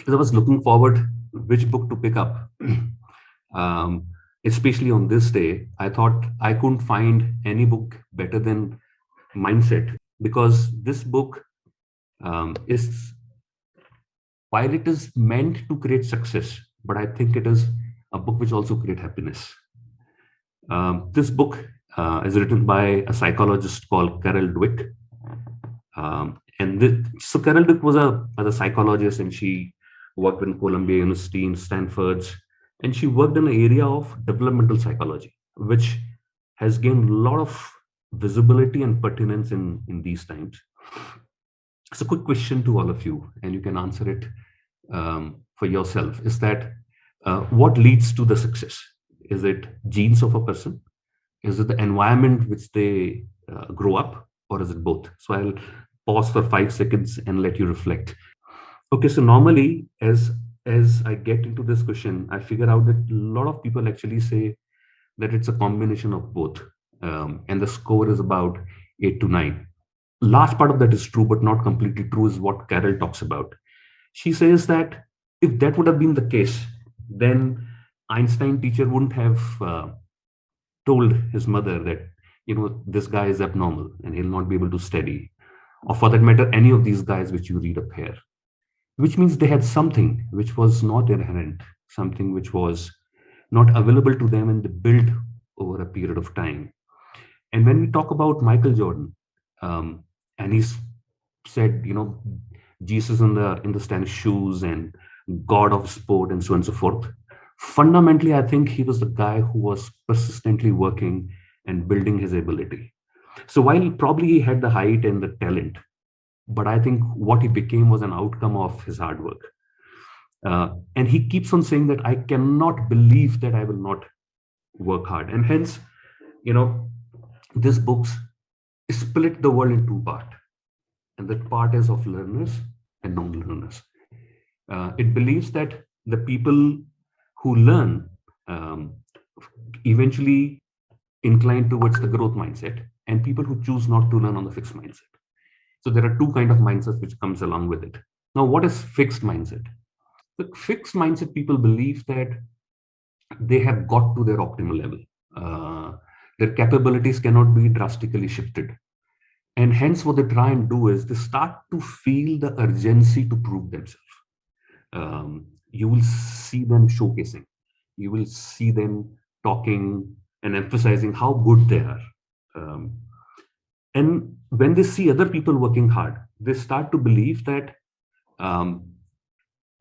As I was looking forward which book to pick up, um, especially on this day, I thought I couldn't find any book better than Mindset, because this book is, while it is meant to create success, but I think it is a book which also create happiness. This book is written by a psychologist called Carol Dweck. So Carol Dweck was a psychologist, and she worked in Columbia University, in Stanford's, and she worked in an area of developmental psychology, which has gained a lot of visibility and pertinence in these times. So, quick question to all of you, and you can answer it for yourself: is that what leads to the success? Is it genes of a person? Is it the environment which they grow up, or is it both? So I'll pause for 5 seconds and let you reflect. Okay, so normally, as I get into this question, I figure out that a lot of people actually say that it's a combination of both, and the score is about 8 to 9. Large part of that is true, but not completely true, is what Carol talks about. She says that if that would have been the case, then Einstein teacher wouldn't have told his mother that, this guy is abnormal and he'll not be able to study, or for that matter, any of these guys which you read up here. Which means they had something which was not inherent, something which was not available to them, and they built over a period of time. And when we talk about Michael Jordan, and he's said, Jesus in the stand shoes and God of sport and so on and so forth. Fundamentally, I think he was the guy who was persistently working and building his ability. So while probably he had the height and the talent, but I think what he became was an outcome of his hard work. And he keeps on saying that I cannot believe that I will not work hard. And hence, you know, this book's split the world in two parts. And that part is of learners and non-learners. It believes that the people who learn um, eventually incline towards the growth mindset, and people who choose not to learn on the fixed mindset. So there are two kind of mindsets which comes along with it. Now, what is fixed mindset? The fixed mindset people believe that they have got to their optimal level. Their capabilities cannot be drastically shifted. And hence, what they try and do is they start to feel the urgency to prove themselves. You will see them showcasing, you will see them talking and emphasizing how good they are. Um, and when they see other people working hard, they start to believe that um,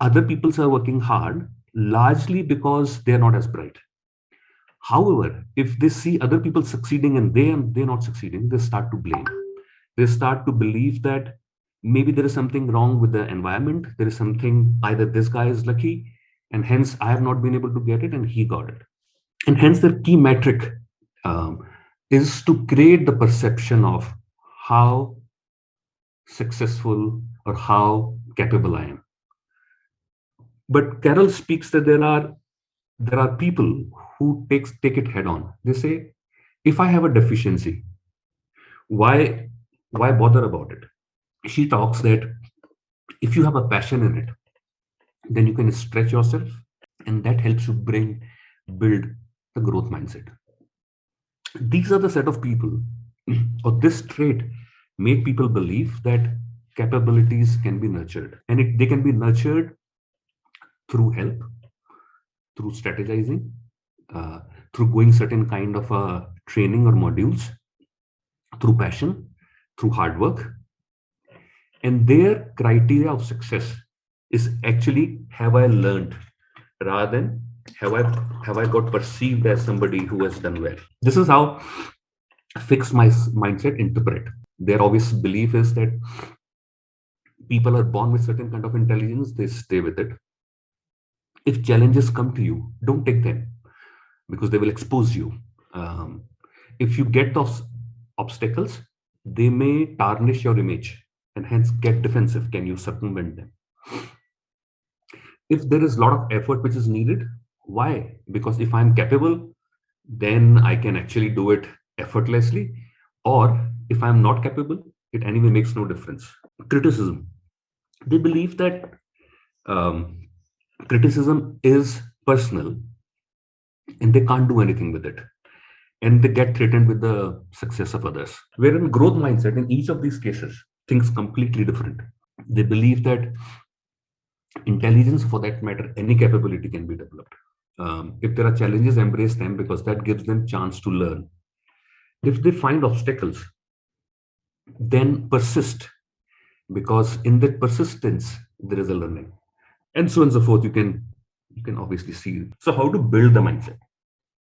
other people are working hard largely because they're not as bright. However, if they see other people succeeding and they're not succeeding, they start to blame. They start to believe that maybe there is something wrong with the environment. There is something, either this guy is lucky and hence I have not been able to get it and he got it. And hence the key metric um, is to create the perception of how successful or how capable I am. But Carol speaks that there are people who take it head on. They say, if I have a deficiency, why why bother about it? She talks that if you have a passion in it, then you can stretch yourself, and that helps you build the growth mindset. These are the set of people, or this trait make people believe that capabilities can be nurtured, and they can be nurtured through help, through strategizing, uh, through going certain kind of training or modules, through passion, through hard work. And their criteria of success is actually, have I learned, rather than have I got perceived as somebody who has done well. This is how fixed my mindset interpret. Their obvious belief is that people are born with certain kind of intelligence, they stay with it. If challenges come to you, don't take them, because they will expose you. If you get those obstacles, they may tarnish your image and hence get defensive. Can you circumvent them? If there is a lot of effort which is needed, why? Because if I'm capable, then I can actually do it effortlessly. Or if I'm not capable, it anyway makes no difference. Criticism. They believe that Um, Criticism is personal, and they can't do anything with it. And they get threatened with the success of others. Where in growth mindset, in each of these cases, things completely different. They believe that intelligence, for that matter, any capability can be developed. If there are challenges, embrace them because that gives them chance to learn. If they find obstacles, then persist because in that persistence there is a learning, and so on and so forth. You can obviously see. So how to build the mindset?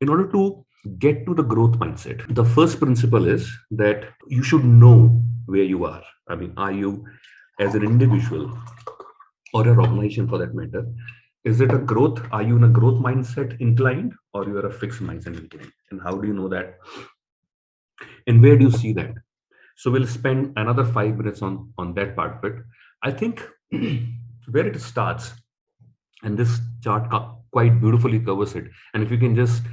In order to get to the growth mindset, the first principle is that you should know where you are. I mean, are you, as an individual or an organization for that matter, is it a growth? Are you in a growth mindset inclined, or you are a fixed mindset inclined? And how do you know that? And where do you see that? So we'll spend another 5 minutes on that part of it. I think where it starts, and this chart quite beautifully covers it. And if you can just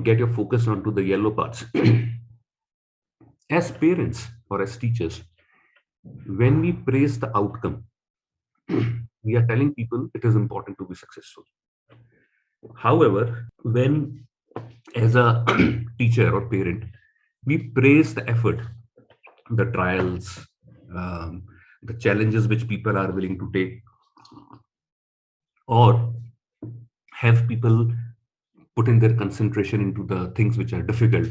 get your focus onto the yellow parts. As parents or as teachers, when we praise the outcome, we are telling people it is important to be successful. However, when as a teacher or parent, we praise the effort, the trials, um, the challenges which people are willing to take, or have people put in their concentration into the things which are difficult,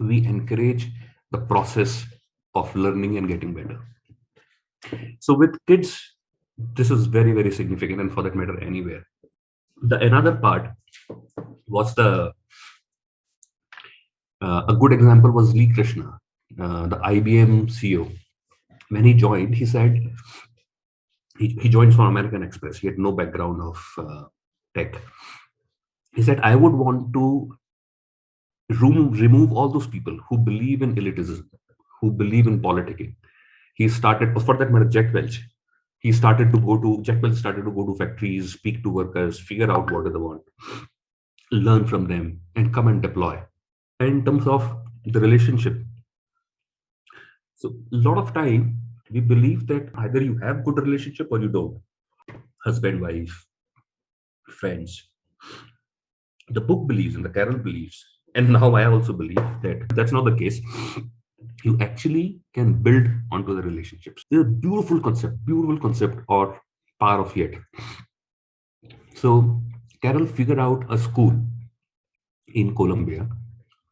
we encourage the process of learning and getting better. So with kids, this is very, very significant, and for that matter, anywhere. The another part was a good example was Lee Krishna, the IBM CEO. When he joined, he said he joined from American Express. He had no background of tech. He said, I would want to remove all those people who believe in elitism, who believe in politicking. He started, for that matter, Jack Welch started to go to factories, speak to workers, figure out what do they want, learn from them, and come and deploy. And in terms of the relationship, so a lot of time we believe that either you have good relationship or you don't. Husband, wife, friends. The book believes and the Carol believes, and now I also believe that that's not the case. You actually can build onto the relationships. It's a beautiful concept or power of yet. So Carol figured out a school in Colombia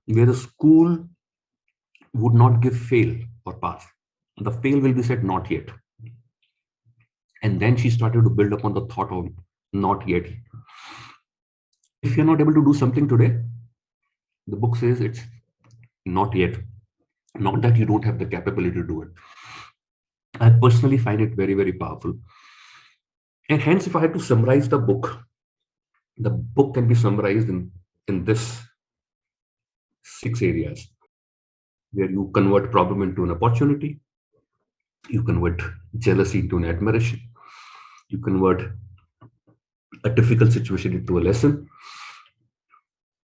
where the school would not give fail or pass. The fail will be said not yet. And then she started to build upon the thought of not yet. If you're not able to do something today, the book says it's not yet. Not that you don't have the capability to do it. I personally find it very, very powerful. And hence, if I had to summarize the book can be summarized in this 6 areas, where you convert problem into an opportunity, you convert jealousy into an admiration, you convert a difficult situation into a lesson,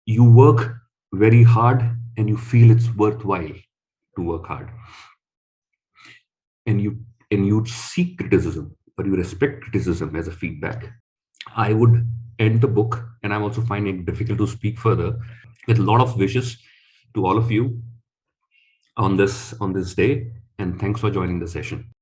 you work very hard and you feel it's worthwhile to work hard, and you seek criticism, but you respect criticism as a feedback. I would end the book, and I'm also finding it difficult to speak further, with a lot of wishes to all of you on this day, and thanks for joining the session.